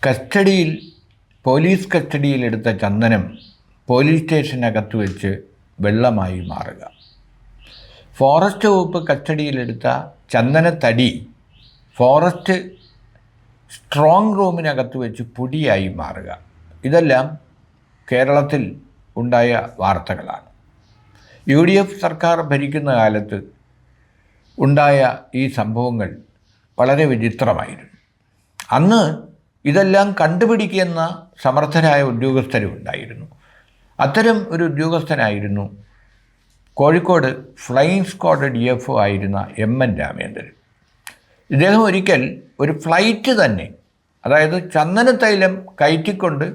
കസ്റ്റഡിയിൽ പോലീസ് കസ്റ്റഡിയിലെടുത്ത ചന്ദനം പോലീസ് സ്റ്റേഷനകത്ത് വെച്ച് വെള്ളമായി മാറുക. ഫോറസ്റ്റ് വകുപ്പ് കസ്റ്റഡിയിലെടുത്ത ചന്ദനത്തടി ഫോറസ്റ്റ് സ്ട്രോങ് റൂമിനകത്ത് വെച്ച് പൊടിയായി മാറുക. ഇതെല്ലാം കേരളത്തിൽ ഉണ്ടായ വാർത്തകളാണ്. UDF സർക്കാർ ഭരിക്കുന്ന കാലത്ത് ഉണ്ടായ ഈ സംഭവങ്ങൾ വളരെ വിചിത്രമായിരുന്നു. അന്ന് ഇതെല്ലാം കണ്ടുപിടിക്കുന്ന സമർത്ഥരായ ഉദ്യോഗസ്ഥരും ഉണ്ടായിരുന്നു. അത്തരം ഒരു ഉദ്യോഗസ്ഥനായിരുന്നു കോഴിക്കോട് ഫ്ലൈയിങ് സ്ക്വാഡ് DFO ആയിരുന്ന MN രാമേന്ദ്രൻ. ഇദ്ദേഹം ഒരിക്കൽ ഒരു ഫ്ലൈറ്റ് തന്നെ, അതായത് ചന്ദനത്തൈലം കയറ്റിക്കൊണ്ട്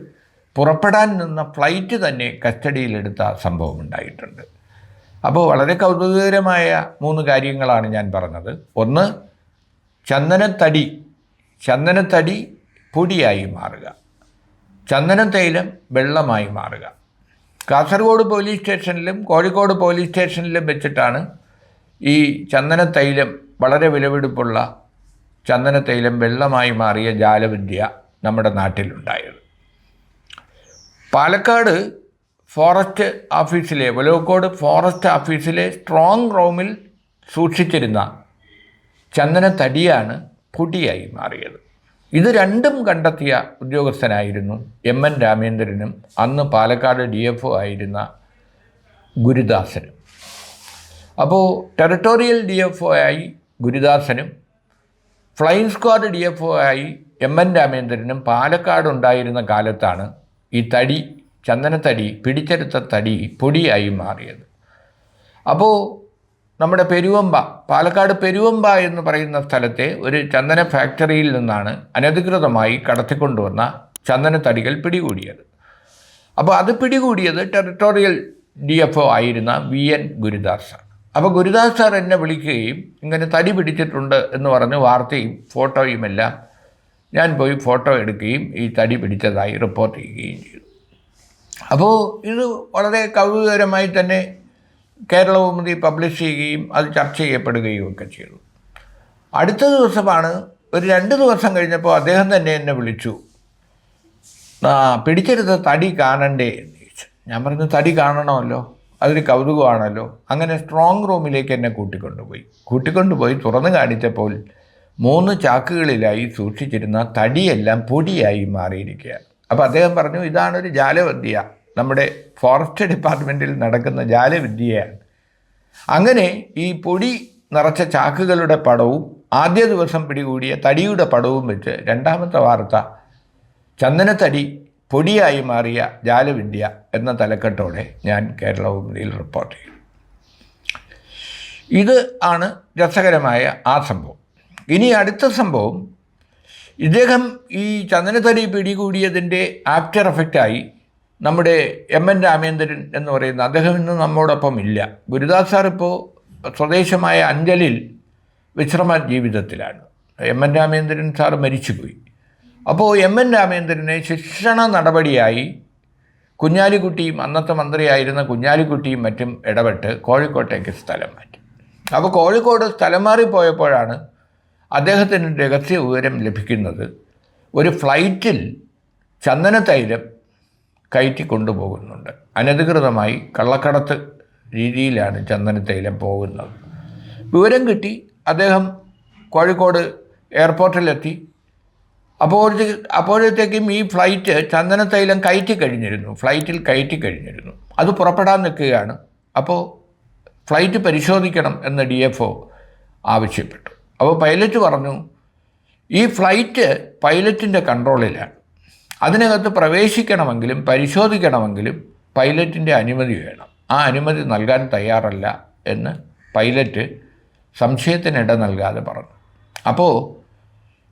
പുറപ്പെടാൻ നിന്ന ഫ്ലൈറ്റ് തന്നെ കസ്റ്റഡിയിലെടുത്ത സംഭവം ഉണ്ടായിട്ടുണ്ട്. അപ്പോൾ വളരെ കൗതുകകരമായ 3 കാര്യങ്ങളാണ് ഞാൻ പറഞ്ഞത്. ഒന്ന്, ചന്ദനത്തടി പൊടിയായി മാറുക, ചന്ദനത്തൈലം വെള്ളമായി മാറുക. കാസർഗോഡ് പോലീസ് സ്റ്റേഷനിലും കോഴിക്കോട് പോലീസ് സ്റ്റേഷനിലും വെച്ചിട്ടാണ് ഈ ചന്ദനത്തൈലം, വളരെ വിലപിടിപ്പുള്ള ചന്ദനത്തൈലം വെള്ളമായി മാറിയ ജാലവിദ്യ നമ്മുടെ നാട്ടിലുണ്ടായത്. പാലക്കാട് ഫോറസ്റ്റ് ഓഫീസിലെ, ഒലവക്കോട് ഫോറസ്റ്റ് ഓഫീസിലെ സ്ട്രോങ് റൂമിൽ സൂക്ഷിച്ചിരുന്ന ചന്ദനത്തടിയാണ് പൊടിയായി മാറിയത്. ഇത് രണ്ടും കണ്ടെത്തിയ ഉദ്യോഗസ്ഥനായിരുന്നു MN രാമേന്ദ്രനും അന്ന് പാലക്കാട് DFO ആയിരുന്ന ഗുരുദാസനും. അപ്പോൾ ടെറിട്ടോറിയൽ DFO ആയി ഗുരുദാസനും ഫ്ലൈയിങ് സ്ക്വാഡ് DFO ആയി MN രാമേന്ദ്രനും പാലക്കാട് ഉണ്ടായിരുന്ന കാലത്താണ് ഈ ചന്ദനത്തടി, പിടിച്ചെടുത്ത തടി പൊടിയായി മാറിയത്. അപ്പോൾ നമ്മുടെ പാലക്കാട് പെരുവമ്പ എന്ന് പറയുന്ന സ്ഥലത്തെ ഒരു ചന്ദന ഫാക്ടറിയിൽ നിന്നാണ് അനധികൃതമായി കടത്തിക്കൊണ്ടുവന്ന ചന്ദനത്തടികൾ പിടികൂടിയത്. അപ്പോൾ അത് പിടികൂടിയത് ടെറിട്ടോറിയൽ DFO ആയിരുന്ന VN ഗുരുദാസ് സാർ. അപ്പോൾ ഗുരുദാസ് സാർ എന്നെ വിളിക്കുകയും ഇങ്ങനെ തടി പിടിച്ചിട്ടുണ്ട് എന്ന് പറഞ്ഞ് വാർത്തയും ഫോട്ടോയും എല്ലാം ഞാൻ പോയി ഫോട്ടോ എടുക്കുകയും ഈ തടി പിടിച്ചതായി റിപ്പോർട്ട് ചെയ്യുകയും ചെയ്തു. അപ്പോൾ ഇത് വളരെ കൗതുകകരമായി തന്നെ കേരളകൗമുദി പബ്ലിഷ് ചെയ്യുകയും അത് ചർച്ച ചെയ്യപ്പെടുകയും ഒക്കെ ചെയ്തു. അടുത്ത ദിവസമാണ്, ഒരു 2 ദിവസം കഴിഞ്ഞപ്പോൾ അദ്ദേഹം തന്നെ എന്നെ വിളിച്ചു, പിടിച്ചെടുത്ത തടി കാണണ്ടേ എന്ന് ചോദിച്ചു. ഞാൻ പറഞ്ഞു, തടി കാണണമല്ലോ, അതൊരു കൗതുകമാണല്ലോ. അങ്ങനെ സ്ട്രോങ് റൂമിലേക്ക് എന്നെ കൂട്ടിക്കൊണ്ടുപോയി തുറന്നു കാണിച്ചപ്പോൾ 3 ചാക്കുകളിലായി സൂക്ഷിച്ചിരുന്ന തടിയെല്ലാം പൊടിയായി മാറിയിരിക്കുകയാണ്. അപ്പോൾ അദ്ദേഹം പറഞ്ഞു, ഇതാണൊരു ജാലവിദ്യ, നമ്മുടെ ഫോറസ്റ്റ് ഡിപ്പാർട്ട്മെൻറ്റിൽ നടക്കുന്ന ജാലവിദ്യയാണ്. അങ്ങനെ ഈ പൊടി നിറച്ച ചാക്കുകളുടെ പടവും ആദ്യ ദിവസം പിടികൂടിയ തടിയുടെ പടവും വെച്ച് രണ്ടാമത്തെ വാർത്ത ചന്ദനത്തടി പൊടിയായി മാറിയ ജാലവിദ്യ എന്ന തലക്കെട്ടോടെ ഞാൻ കേരളകൗമുദിയിൽ റിപ്പോർട്ട് ചെയ്തു. ഇത് ആണ് രസകരമായ ആ സംഭവം. ഇനി അടുത്ത സംഭവം, ഇദ്ദേഹം ഈ ചന്ദനത്തടി പിടികൂടിയതിൻ്റെ ആഫ്റ്റർ എഫക്റ്റായി നമ്മുടെ MN രാമേന്ദ്രൻ എന്ന് പറയുന്ന അദ്ദേഹം ഇന്ന് നമ്മോടൊപ്പം ഇല്ല. ഗുരുദാസ് സാർ ഇപ്പോൾ സ്വദേശമായ അഞ്ചലിൽ വിശ്രമ ജീവിതത്തിലാണ്. MN രാമേന്ദ്രൻ സാർ മരിച്ചുപോയി. അപ്പോൾ MN രാമേന്ദ്രനെ ശിക്ഷണ നടപടിയായി കുഞ്ഞാലിക്കുട്ടിയും, അന്നത്തെ മന്ത്രിയായിരുന്ന കുഞ്ഞാലിക്കുട്ടിയും മറ്റും ഇടപെട്ട് കോഴിക്കോട്ടേക്ക് സ്ഥലം മാറ്റി. അപ്പോൾ കോഴിക്കോട് സ്ഥലം മാറിപ്പോയപ്പോഴാണ് അദ്ദേഹത്തിന് രഹസ്യ വിവരം ലഭിക്കുന്നത്, ഒരു ഫ്ലൈറ്റിൽ ചന്ദനത്തൈലം കയറ്റി കൊണ്ടുപോകുന്നുണ്ട്. അനധികൃതമായി കള്ളക്കടത്ത് രീതിയിലാണ് ചന്ദനത്തൈലം പോകുന്നത്. വിവരം കിട്ടി. അദ്ദേഹം കോഴിക്കോട് എയർപോർട്ടിലെത്തി. അപ്പോഴത്തേക്കും ഈ ഫ്ലൈറ്റ് ചന്ദനത്തൈലം ഫ്ലൈറ്റിൽ കയറ്റി കഴിഞ്ഞിരുന്നു. അത് പുറപ്പെടാൻ നിൽക്കുകയാണ്. അപ്പോൾ ഫ്ലൈറ്റ് പരിശോധിക്കണം എന്ന് DFO ആവശ്യപ്പെട്ടു. അപ്പോൾ പൈലറ്റ് പറഞ്ഞു, ഈ ഫ്ലൈറ്റ് പൈലറ്റിൻ്റെ കൺട്രോളിലാണ്, അതിനകത്ത് പ്രവേശിക്കണമെങ്കിലും പരിശോധിക്കണമെങ്കിലും പൈലറ്റിൻ്റെ അനുമതി വേണം. ആ അനുമതി നൽകാൻ തയ്യാറല്ല എന്ന് പൈലറ്റ് സംശയത്തിനിട നൽകാതെ പറഞ്ഞു. അപ്പോൾ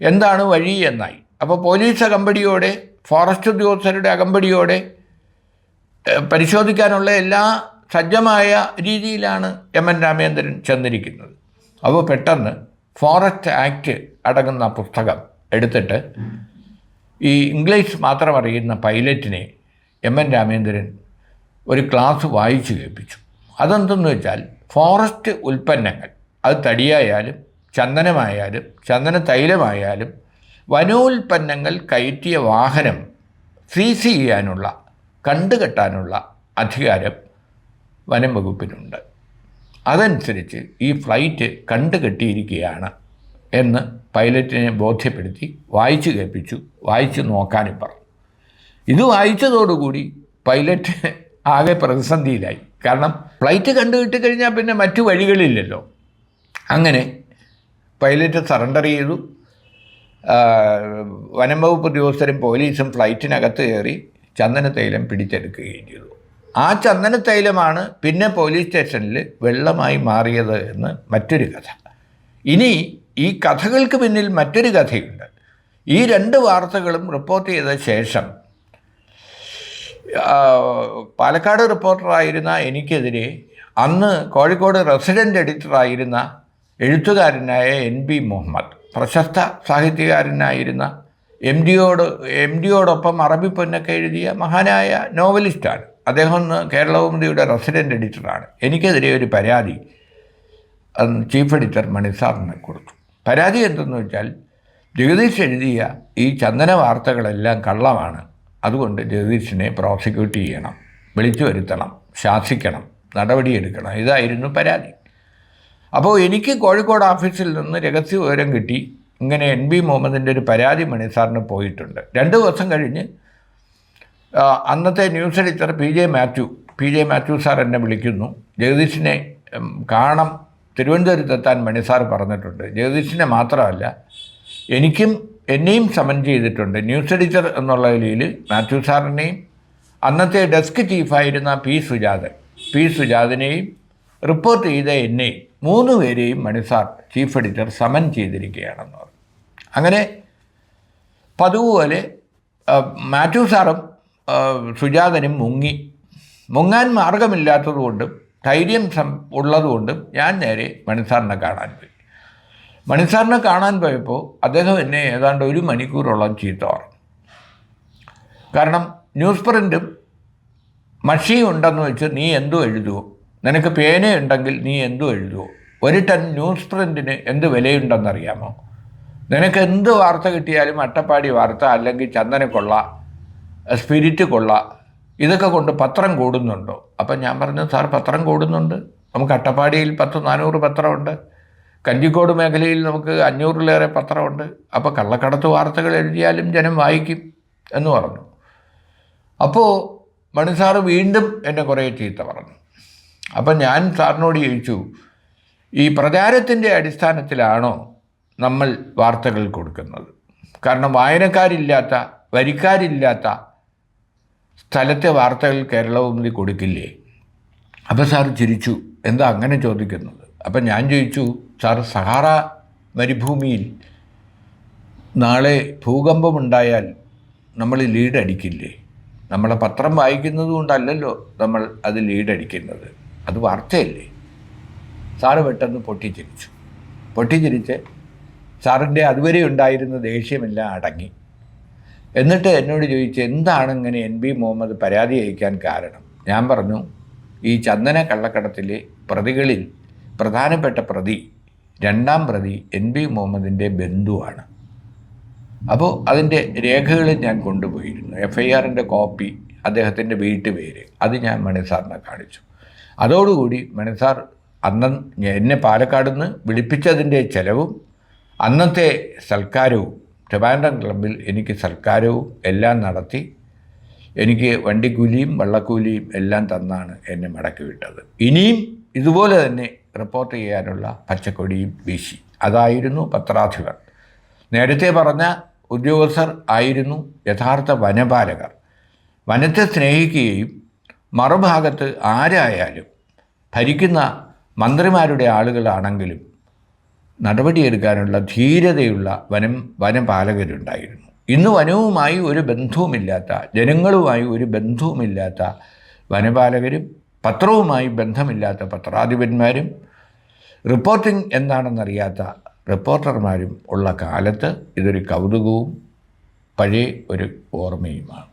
എന്താണ് വഴി എന്നായി. അപ്പോൾ പോലീസ് അകമ്പടിയോടെ, ഫോറസ്റ്റ് ഉദ്യോഗസ്ഥരുടെ അകമ്പടിയോടെ പരിശോധിക്കാനുള്ള എല്ലാ സജ്ജമായ രീതിയിലാണ് MN രാമേന്ദ്രൻ ചെന്നിരിക്കുന്നത്. അപ്പോൾ പെട്ടെന്ന് ഫോറസ്റ്റ് ആക്ട് അടങ്ങുന്ന പുസ്തകം എടുത്തിട്ട് ഈ ഇംഗ്ലീഷ് മാത്രം അറിയുന്ന പൈലറ്റിനെ MN രാമേന്ദ്രൻ ഒരു ക്ലാസ് വായിച്ചു കേൾപ്പിച്ചു. അതെന്തെന്ന് വെച്ചാൽ, ഫോറസ്റ്റ് ഉൽപ്പന്നങ്ങൾ, അത് തടിയായാലും ചന്ദനമായാലും ചന്ദന തൈലമായാലും വനോൽപ്പന്നങ്ങൾ കയറ്റിയ വാഹനം സീസ് ചെയ്യാനുള്ള, കണ്ടുകെട്ടാനുള്ള അധികാരം വനം വകുപ്പിനുണ്ട്. അതനുസരിച്ച് ഈ ഫ്ലൈറ്റ് കണ്ടുകെട്ടിയിരിക്കുകയാണ് എന്ന് പൈലറ്റിനെ ബോധ്യപ്പെടുത്തി വായിച്ചു കേൾപ്പിച്ചു. വായിച്ച് നോക്കാനും പറഞ്ഞു. ഇത് വായിച്ചതോടുകൂടി പൈലറ്റ് ആകെ പ്രതിസന്ധിയിലായി. കാരണം ഫ്ലൈറ്റ് കണ്ടുകിട്ടിക്കഴിഞ്ഞാൽ പിന്നെ മറ്റു വഴികളില്ലല്ലോ. അങ്ങനെ പൈലറ്റ് സറണ്ടർ ചെയ്തു. വനം വകുപ്പ് ഉദ്യോഗസ്ഥരും പോലീസും ഫ്ലൈറ്റിനകത്ത് കയറി ചന്ദനത്തൈലം പിടിച്ചെടുക്കുകയും ചെയ്തു. ആ ചന്ദനത്തൈലമാണ് പിന്നെ പോലീസ് സ്റ്റേഷനിൽ വെള്ളമായി മാറിയത് എന്ന് മറ്റൊരു കഥ. ഇനി ഈ കഥകൾക്ക് പിന്നിൽ മറ്റൊരു കഥയുണ്ട്. ഈ രണ്ട് വാർത്തകളും റിപ്പോർട്ട് ചെയ്ത ശേഷം പാലക്കാട് റിപ്പോർട്ടറായിരുന്ന എനിക്കെതിരെ അന്ന് കോഴിക്കോട് റെസിഡൻ്റ് എഡിറ്ററായിരുന്ന എഴുത്തുകാരനായ NB മുഹമ്മദ്, പ്രശസ്ത സാഹിത്യകാരനായിരുന്ന എം ഡിയോടൊപ്പം അറബി പൊന്നൊക്കെ എഴുതിയ മഹാനായ നോവലിസ്റ്റാണ് അദ്ദേഹം, കേരളകൗമുദിയുടെ റെസിഡൻ്റ് എഡിറ്ററാണ്. എനിക്കെതിരെ ഒരു പരാതി ചീഫ് എഡിറ്റർ മണിസാറിന് കൊടുത്തു. പരാതി എന്തെന്ന് വെച്ചാൽ, ജഗദീഷ് എഴുതിയ ഈ ചന്ദന വാർത്തകളെല്ലാം കള്ളമാണ്, അതുകൊണ്ട് ജഗദീഷിനെ പ്രോസിക്യൂട്ട് ചെയ്യണം, വിളിച്ചു വരുത്തണം, ശാസിക്കണം, നടപടിയെടുക്കണം. ഇതായിരുന്നു പരാതി. അപ്പോൾ എനിക്ക് കോഴിക്കോട് ഓഫീസിൽ നിന്ന് രഹസ്യ വിവരം കിട്ടി, ഇങ്ങനെ NB മുഹമ്മദിൻ്റെ ഒരു പരാതി മണിസാറിന് പോയിട്ടുണ്ട്. 2 ദിവസം കഴിഞ്ഞ് അന്നത്തെ news editor P J Mathew sir എന്നെ വിളിക്കുന്നു. ജഗദീഷിനെ കാണാം, തിരുവനന്തപുരത്തെത്താൻ മണിസാർ പറഞ്ഞിട്ടുണ്ട്. ജഗദീഷിനെ മാത്രമല്ല, എന്നെയും സമൻ ചെയ്തിട്ടുണ്ട്. ന്യൂസ് എഡിറ്റർ എന്നുള്ള നിലയിൽ മാത്യു സാറിനെയും അന്നത്തെ ഡെസ്ക് ചീഫായിരുന്ന പി സുജാതനെയും റിപ്പോർട്ട് ചെയ്ത എന്നെയും 3 പേരെയും മണിസാർ ചീഫ് എഡിറ്റർ സമൻ ചെയ്തിരിക്കുകയാണെന്ന് പറഞ്ഞു. അങ്ങനെ പതുപോലെ മാത്യു സാറും സുജാതനും മുങ്ങാൻ മാർഗമില്ലാത്തതുകൊണ്ടും ധൈര്യം ഉള്ളതുകൊണ്ടും ഞാൻ നേരെ മണിസാറിനെ കാണാൻ പോയി. മണിസാറിനെ കാണാൻ പോയപ്പോൾ അദ്ദേഹം എന്നെ ഏതാണ്ട് 1 മണിക്കൂറോളം ചീത്ത പറഞ്ഞു. കാരണം ന്യൂസ് പ്രിൻറ്റും മഷിയും ഉണ്ടെന്ന് വെച്ച് നീ എന്തും എഴുതുമോ, നിനക്ക് പേനയുണ്ടെങ്കിൽ നീ എന്തും എഴുതുമോ, 1 ടൺ ന്യൂസ് പ്രിൻറ്റിന് എന്ത് വിലയുണ്ടെന്നറിയാമോ, നിനക്ക് എന്ത് വാർത്ത കിട്ടിയാലും അട്ടപ്പാടി വാർത്ത അല്ലെങ്കിൽ ചന്ദനക്കൊള്ള, സ്പിരിറ്റ് കൊള്ള, ഇതൊക്കെ കൊണ്ട് പത്രം കൂടുന്നുണ്ടോ? അപ്പം ഞാൻ പറഞ്ഞു, സാർ പത്രം കൂടുന്നുണ്ട്, നമുക്ക് അട്ടപ്പാടിയിൽ 100-400 പത്രമുണ്ട്, കഞ്ചിക്കോട് മേഖലയിൽ നമുക്ക് 500-ലേറെ പത്രമുണ്ട്, അപ്പോൾ കള്ളക്കടത്ത് വാർത്തകൾ എഴുതിയാലും ജനം വായിക്കും എന്ന് പറഞ്ഞു. അപ്പോൾ മണിസാറ് വീണ്ടും എന്നെ കുറേ ചീത്ത പറഞ്ഞു. അപ്പം ഞാൻ സാറിനോട് ചോദിച്ചു, ഈ പ്രചാരത്തിൻ്റെ അടിസ്ഥാനത്തിലാണോ നമ്മൾ വാർത്തകൾ കൊടുക്കുന്നത്? കാരണം വായനക്കാരില്ലാത്ത, വരിക്കാരില്ലാത്ത സ്ഥലത്തെ വാർത്തകൾ കേരളകൗമുദി കൊടുക്കില്ലേ? അപ്പോൾ സാർ ചിരിച്ചു. എന്താ അങ്ങനെ ചോദിക്കുന്നത്? അപ്പം ഞാൻ ചോദിച്ചു, സാർ സഹാറ മരുഭൂമിയിൽ നാളെ ഭൂകമ്പമുണ്ടായാൽ നമ്മൾ ലീഡടിക്കില്ലേ? നമ്മളെ പത്രം വായിക്കുന്നത് കൊണ്ടല്ലല്ലോ നമ്മൾ അത് ലീഡടിക്കുന്നത്, അത് വാർത്തയല്ലേ? സാറ് പെട്ടെന്ന് പൊട്ടിച്ചിരിച്ച് സാറിൻ്റെ അതുവരെ ഉണ്ടായിരുന്ന ദേഷ്യമെല്ലാം അടങ്ങി. എന്നിട്ട് എന്നോട് ചോദിച്ചു, എന്താണ് ഇങ്ങനെ NB മുഹമ്മദ് പരാതി അയക്കാൻ കാരണം? ഞാൻ പറഞ്ഞു, ഈ ചന്ദന കള്ളക്കടത്തിലെ പ്രതികളിൽ പ്രധാനപ്പെട്ട പ്രതി, 2ാം പ്രതി NB മുഹമ്മദിൻ്റെ ബന്ധുവാണ്. അപ്പോൾ അതിൻ്റെ രേഖകൾ ഞാൻ കൊണ്ടുപോയിരുന്നു. FIRൻ്റെ കോപ്പി, അദ്ദേഹത്തിൻ്റെ വീട്ടുപേര്, അത് ഞാൻ മണിസാറിനെ കാണിച്ചു. അതോടുകൂടി മണിസാർ എന്നെ പാലക്കാട് നിന്ന് വിളിപ്പിച്ചതിൻ്റെ ചെലവും അന്നത്തെ സൽക്കാരവും, ട്രിവാൻഡ്രം ക്ലബ്ബിൽ എനിക്ക് സൽക്കാരവും എല്ലാം നടത്തി എനിക്ക് വണ്ടിക്കൂലിയും വള്ളക്കൂലിയും എല്ലാം തന്നാണ് എന്നെ മടക്കി വിട്ടത്. ഇനിയും ഇതുപോലെ തന്നെ റിപ്പോർട്ട് ചെയ്യാനുള്ള പച്ചക്കൊടിയും വീശി. അതായിരുന്നു പത്രാധിപർ. നേരത്തെ പറഞ്ഞ ഉദ്യോഗസ്ഥർ ആയിരുന്നു യഥാർത്ഥ വനപാലകർ. വനത്തെ സ്നേഹിക്കുകയും മറുഭാഗത്ത് ആരായാലും ഭരിക്കുന്ന മന്ത്രിമാരുടെ ആളുകളാണെങ്കിലും നടപടിയെടുക്കാനുള്ള ധീരതയുള്ള വനപാലകരുണ്ടായിരുന്നു. ഇന്ന് വനവുമായി ഒരു ബന്ധവുമില്ലാത്ത, ജനങ്ങളുമായി ഒരു ബന്ധവുമില്ലാത്ത വനപാലകരും പത്രവുമായി ബന്ധമില്ലാത്ത പത്രാധിപന്മാരും റിപ്പോർട്ടിംഗ് എന്താണെന്നറിയാത്ത റിപ്പോർട്ടർമാരും ഉള്ള കാലത്ത് ഇതൊരു കൗതുകവും പഴയ ഒരു ഓർമ്മയുമാണ്.